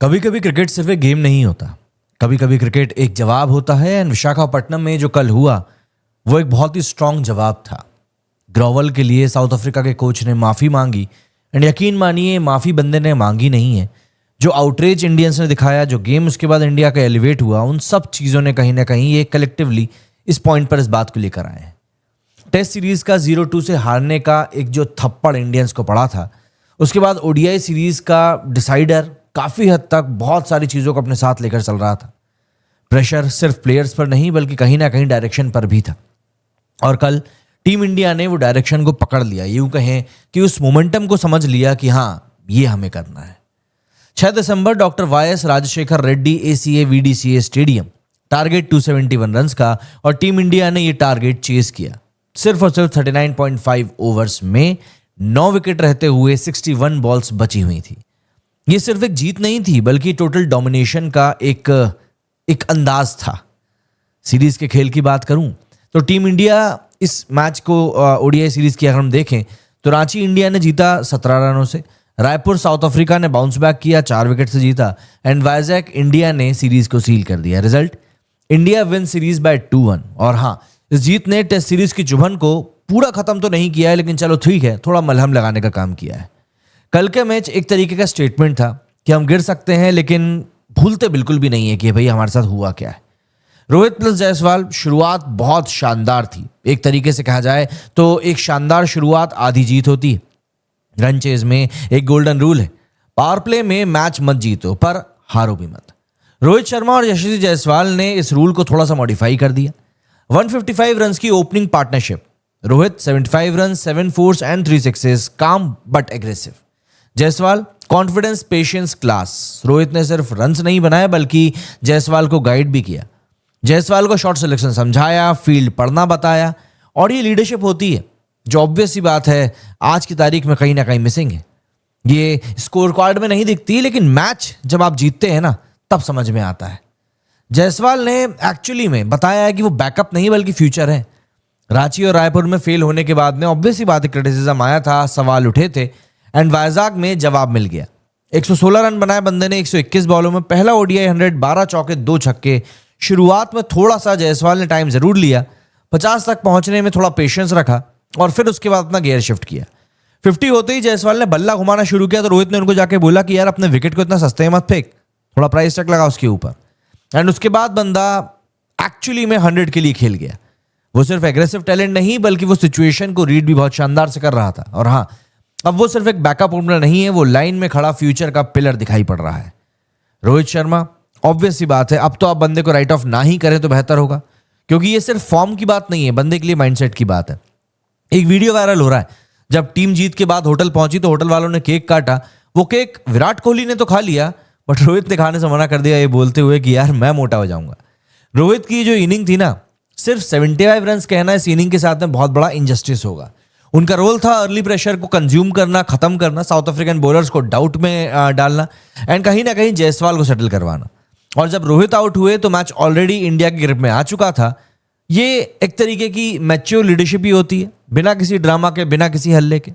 कभी कभी क्रिकेट सिर्फ एक गेम नहीं होता। कभी कभी क्रिकेट एक जवाब होता है। एंड विशाखापट्टनम में जो कल हुआ वो एक बहुत ही स्ट्रांग जवाब था। ग्रोवल के लिए साउथ अफ्रीका के कोच ने माफ़ी मांगी। एंड यकीन मानिए माफ़ी बंदे ने मांगी नहीं है। जो आउटरीच इंडियंस ने दिखाया, जो गेम उसके बाद इंडिया का एलिवेट हुआ, उन सब चीज़ों ने कहीं ना कहीं ये कलेक्टिवली इस पॉइंट पर इस बात को लेकर आए हैं। टेस्ट सीरीज का 0-2 से हारने का एक जो थप्पड़ इंडियंस को पड़ा था, उसके बाद ओडीआई सीरीज का डिसाइडर काफ़ी हद तक बहुत सारी चीज़ों को अपने साथ लेकर चल रहा था। प्रेशर सिर्फ प्लेयर्स पर नहीं बल्कि कहीं ना कहीं डायरेक्शन पर भी था। और कल टीम इंडिया ने वो डायरेक्शन को पकड़ लिया। यूं कहें कि उस मोमेंटम को समझ लिया कि हाँ, ये हमें करना है। 6 दिसंबर doctor Y S. Rajasekhar Reddy ACA VDCA stadium, target 271 runs का, और टीम इंडिया ने ये टारगेट चेस किया। सिर्फ और सिर्फ 39.5 ओवर्स में 9 विकेट रहते हुए 61 बॉल्स बची हुई थी। ये सिर्फ एक जीत नहीं थी बल्कि टोटल डोमिनेशन का एक अंदाज था। सीरीज के खेल की बात करूं तो टीम इंडिया इस मैच को ओडीआई सीरीज की अगर हम देखें तो रांची इंडिया ने जीता 17 रनों से, रायपुर साउथ अफ्रीका ने बाउंस बैक किया 4 विकेट से जीता, एंड वाइजैक इंडिया ने सीरीज को सील कर दिया। Result, India win series by 2-1। और हाँ, इस जीत ने टेस्ट सीरीज की चुभन को पूरा खत्म तो नहीं किया है, लेकिन चलो ठीक है, थोड़ा मलहम लगाने का काम किया है। कल का मैच एक तरीके का स्टेटमेंट था कि हम गिर सकते हैं लेकिन भूलते बिल्कुल भी नहीं है कि भाई हमारे साथ हुआ क्या है। रोहित प्लस जायसवाल, शुरुआत बहुत शानदार थी। एक तरीके से कहा जाए तो एक शानदार शुरुआत आधी जीत होती है। रन चेज में एक गोल्डन रूल है, पावर प्ले में मैच मत जीतो पर हारो भी मत। रोहित शर्मा और यशस्वी जायसवाल ने इस रूल को थोड़ा सा मॉडिफाई कर दिया। 155 रन की opening partnership, Rohit 75 run, 7 fours and 3 sixes, calm but aggressive. Jaiswal confidence, patience, class. Rohit ने सिर्फ रन्स नहीं बनाए बल्कि जायसवाल को गाइड भी किया। जायसवाल को शॉट सिलेक्शन समझाया, फील्ड पढ़ना बताया, और ये लीडरशिप होती है जो ऑब्वियस सी बात है आज की तारीख में कहीं ना कहीं मिसिंग है। ये स्कोर कार्ड में नहीं दिखती, लेकिन मैच जब आप जीतते हैं ना तब समझ में आता है। जायसवाल ने एक्चुअली में बताया है कि वो बैकअप नहीं बल्कि फ्यूचर है। रांची और रायपुर में फेल होने के बाद में ऑब्वियस सी बात है क्रिटिसिज्म आया था, सवाल उठे थे, एंड वाइजैक में जवाब मिल गया। 116 रन बनाए बंदे ने 121 बॉलों में, पहला ओडीआई 100, 12 चौके 2 छक्के। शुरुआत में थोड़ा सा जायसवाल ने टाइम जरूर लिया, 50 तक पहुंचने में थोड़ा पेशेंस रखा और फिर उसके बाद अपना गियर शिफ्ट किया। 50 होते ही जायसवाल ने बल्ला घुमाना शुरू किया तो रोहित ने उनको जाके बोला कि यार अपने विकेट को इतना सस्ते मत फेंक, थोड़ा प्राइस टैग लगा उसके ऊपर। एंड उसके बाद बंदा एक्चुअली में 100 के लिए खेल गया। वो सिर्फ एग्रेसिव टैलेंट नहीं बल्कि वो सिचुएशन को रीड भी बहुत शानदार से कर रहा था। और हाँ, अब वो सिर्फ एक बैकअप ओपनर नहीं है, वो लाइन में खड़ा फ्यूचर का पिलर दिखाई पड़ रहा है। रोहित शर्मा, ऑब्वियस सी बात है अब तो आप बंदे को राइट ऑफ ना ही करें तो बेहतर होगा, क्योंकि ये सिर्फ फॉर्म की बात नहीं है, बंदे के लिए माइंडसेट की बात है। एक वीडियो वायरल हो रहा है, जब टीम जीत के बाद होटल पहुंची तो होटल वालों ने केक काटा। वो केक विराट कोहली ने तो खा लिया बट रोहित ने खाने से मना कर दिया, ये बोलते हुए कि यार मैं मोटा हो जाऊंगा। रोहित की जो इनिंग थी ना, सिर्फ 75 रन कहना इस इनिंग के साथ में बहुत बड़ा इनजस्टिस होगा। उनका रोल था अर्ली प्रेशर को कंज्यूम करना, खत्म करना, साउथ अफ्रीकन बॉलर्स को डाउट में डालना, एंड कहीं ना कहीं जायसवाल को सेटल करवाना। और जब रोहित आउट हुए तो मैच ऑलरेडी इंडिया की ग्रिप में आ चुका था। ये एक तरीके की मैच्योर लीडरशिप ही होती है, बिना किसी ड्रामा के, बिना किसी हल्ले के।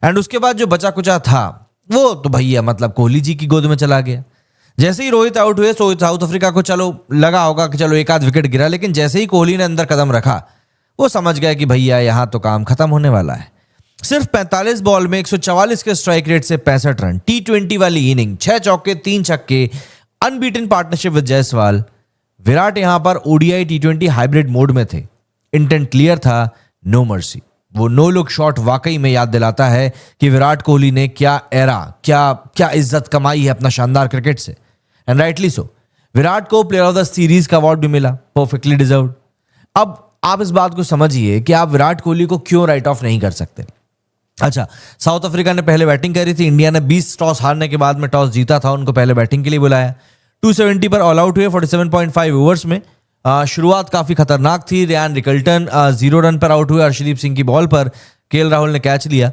एंड उसके बाद जो बचा कुचा था वो तो भैया मतलब कोहली जी की गोद में चला गया। जैसे ही रोहित आउट हुए तो साउथ अफ्रीका को चलो लगा होगा कि चलो एक आध विकेट गिरा, लेकिन जैसे ही कोहली ने अंदर कदम रखा वो समझ गया कि भैया यहाँ तो काम खत्म होने वाला है। सिर्फ 45 बॉल में 144 के स्ट्राइक रेट से 65 रन, T20 वाली इनिंग, 6 चौके 3 छक्के, unbeaten partnership with Jaiswal. Virat यहां पर ओडीआई T20 हाइब्रिड मोड में थे। इंटेंट क्लियर था, नो मर्सी। वो नो लुक शॉट वाकई में याद दिलाता है कि विराट कोहली ने क्या एरा, क्या इज्जत कमाई है अपना शानदार क्रिकेट से। एंड राइटली सो, विराट को प्लेयर ऑफ द सीरीज का अवार्ड भी मिला, परफेक्टली डिजर्व्ड। अब आप इस बात को समझिए कि आप विराट कोहली को क्यों राइट ऑफ नहीं कर सकते। अच्छा, साउथ अफ्रीका ने पहले बैटिंग करी थी। इंडिया ने 20 टॉस हारने के बाद में टॉस जीता था, उनको पहले बैटिंग के लिए बुलाया। 270 पर ऑल आउट हुए 47.5 ओवर्स में। शुरुआत काफी खतरनाक थी। रियान रिकल्टन 0 रन पर आउट हुए, अर्शदीप सिंह की बॉल पर केएल राहुल ने कैच लिया।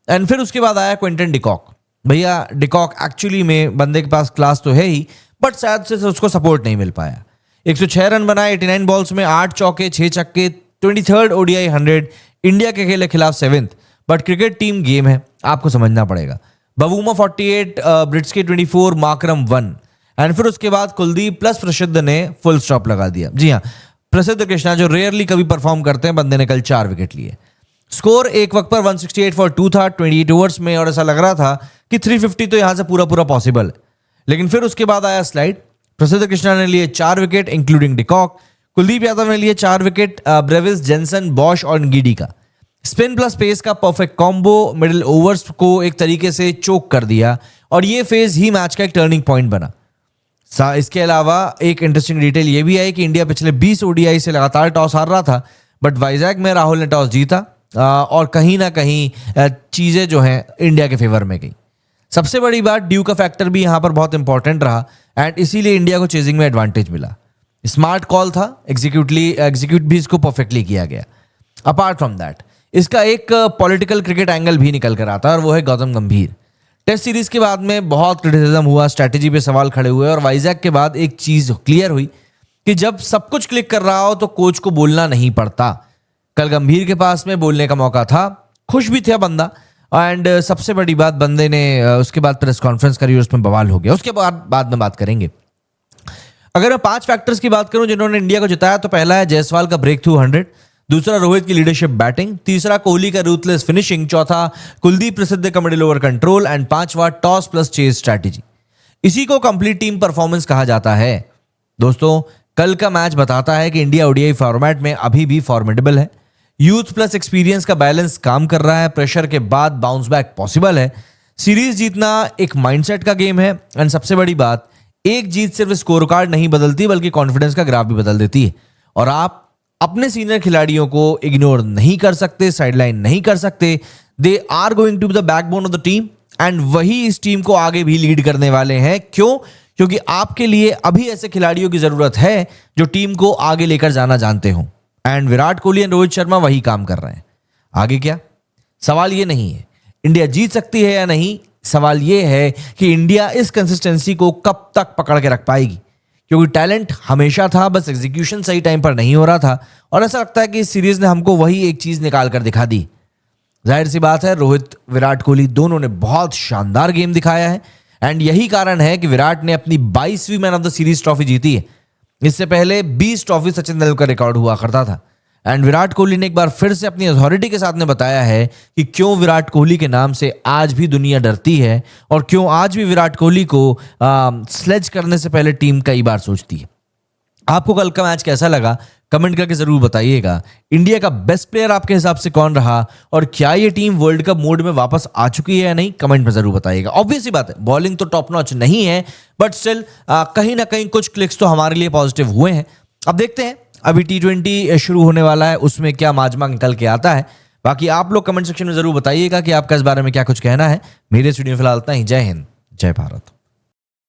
एंड फिर उसके बाद आया क्विंटन डिकॉक। भैया डिकॉक एक्चुअली में बंदे के पास क्लास तो है ही, बट शायद से उसको सपोर्ट नहीं मिल पाया। 106 रन बनाए 89 बॉल्स में, 8 चौके 6 छक्के, 23rd ओडीआई 100। इंडिया के खेले खिलाफ 7th, but cricket team game है, आपको समझना पड़ेगा। बवूमा 48, ब्रिट्सके 24, माकरम 1। एंड फिर उसके बाद कुलदीप प्लस प्रसिद्ध ने फुल स्टॉप लगा दिया। जी हाँ, प्रसिद्ध कृष्णा जो रेयरली कभी परफॉर्म करते हैं, बंदे ने कल 4 विकेट लिए। स्कोर एक वक्त पर 168 फॉर 2 था 28 ओवर्स में, और ऐसा लग रहा था कि 350 तो यहां से पूरा पूरा पॉसिबल है। लेकिन फिर उसके बाद आया स्लाइड। प्रसिद्ध कृष्णा ने लिए 4 wicket including de Kock. Kuldeep Yadav ने लिए 4 विकेट, ब्रेविस, जेनसन, बॉश और गिडी का। स्पिन प्लस पेस का परफेक्ट कॉम्बो मिडिल ओवर्स को एक तरीके से चोक कर दिया, और ये फेज ही मैच का एक टर्निंग पॉइंट बना। इसके अलावा एक इंटरेस्टिंग डिटेल ये भी है कि इंडिया पिछले 20 ओडीआई से लगातार टॉस हार रहा था, बट वाइजैक में राहुल ने टॉस जीता, और कहीं ना कहीं चीजें जो हैं इंडिया के फेवर में गई। सबसे बड़ी बात, ड्यू का फैक्टर भी यहां पर बहुत इंपॉर्टेंट रहा, एंड इसीलिए इंडिया को चेजिंग में एडवांटेज मिला। स्मार्ट कॉल था, एग्जीक्यूट भी इसको परफेक्टली किया गया। अपार्ट फ्रॉम दैट, इसका एक पॉलिटिकल क्रिकेट एंगल भी निकल कर आता है, और वो है गौतम गंभीर। टेस्ट सीरीज के बाद में बहुत क्रिटिसिज्म हुआ, स्ट्रैटेजी पे सवाल खड़े हुए, और वाइजैक के बाद एक चीज क्लियर हुई कि जब सब कुछ क्लिक कर रहा हो तो कोच को बोलना नहीं पड़ता। कल गंभीर के पास में बोलने का मौका था, खुश भी था बंदा, एंड सबसे बड़ी बात, बंदे ने उसके बाद प्रेस कॉन्फ्रेंस करी और उसमें बवाल हो गया। उसके बाद में बात करेंगे। अगर मैं 5 फैक्टर्स की बात करूं जिन्होंने इंडिया को जिताया, तो पहला है जायसवाल का ब्रेक थ्रू 100, दूसरा रोहित की लीडरशिप बैटिंग, तीसरा कोहली का रूथलेस फिनिशिंग, चौथा कुलदीप प्रसिद्ध का मिडिल ओवर कंट्रोल, एंड 5वां टॉस प्लस चेज स्ट्रैटेजी। इसी को कंप्लीट टीम परफॉर्मेंस कहा जाता है। दोस्तों, कल का मैच बताता है कि इंडिया ओडीआई फॉर्मेट में अभी भी फॉर्मिडेबल है। यूथ प्लस एक्सपीरियंस का बैलेंस काम कर रहा है, प्रेशर के बाद बाउंस बैक पॉसिबल है। सीरीज जीतना एक माइंडसेट का गेम है, एंड सबसे बड़ी बात, एक जीत सिर्फ स्कोर कार्ड नहीं बदलती, बल्कि कॉन्फिडेंस का ग्राफ भी बदल देती है। और आप अपने सीनियर खिलाड़ियों को इग्नोर नहीं कर सकते, साइडलाइन नहीं कर सकते। They are going to be the backbone of the team, and वही इस टीम को आगे भी लीड करने वाले हैं। क्यों? क्योंकि आपके लिए अभी ऐसे खिलाड़ियों की जरूरत है जो टीम को आगे लेकर जाना जानते हो, एंड विराट कोहली एंड रोहित शर्मा वही काम कर रहे हैं। आगे क्या? सवाल ये नहीं है इंडिया जीत सकती है या नहीं, सवाल ये है कि इंडिया इस कंसिस्टेंसी को कब तक पकड़ के रख पाएगी, क्योंकि टैलेंट हमेशा था, बस एग्जीक्यूशन सही टाइम पर नहीं हो रहा था। और ऐसा लगता है कि इस सीरीज ने हमको वही एक चीज निकाल कर दिखा दी। जाहिर सी बात है, रोहित, विराट कोहली दोनों ने बहुत शानदार गेम दिखाया है, एंड यही कारण है कि विराट ने अपनी 22वीं man of the series trophy जीती है। इससे पहले 20 ट्रॉफी सचिन तेंदुलकर रिकॉर्ड हुआ करता था, एंड विराट कोहली ने एक बार फिर से अपनी अथॉरिटी के साथ ने बताया है कि क्यों विराट कोहली के नाम से आज भी दुनिया डरती है, और क्यों आज भी विराट कोहली को स्लेज करने से पहले टीम कई बार सोचती है। आपको कल का मैच कैसा लगा, कमेंट करके जरूर बताइएगा। इंडिया का बेस्ट प्लेयर आपके हिसाब से कौन रहा, और क्या ये टीम वर्ल्ड कप मोड में वापस आ चुकी है या नहीं, कमेंट में जरूर बताइएगा। ऑब्वियसली बात है, बॉलिंग तो टॉप नॉच नहीं है, बट स्टिल कहीं ना कहीं कुछ क्लिक्स तो हमारे लिए पॉजिटिव हुए हैं। अब देखते हैं, अभी T20 शुरू होने वाला है, उसमें क्या माजमा निकल के आता है। बाकी आप लोग कमेंट सेक्शन में जरूर बताइएगा कि आपका इस बारे में क्या कुछ कहना है। मेरे स्टूडियो फिलहाल इतना ही। जय हिंद, जय भारत।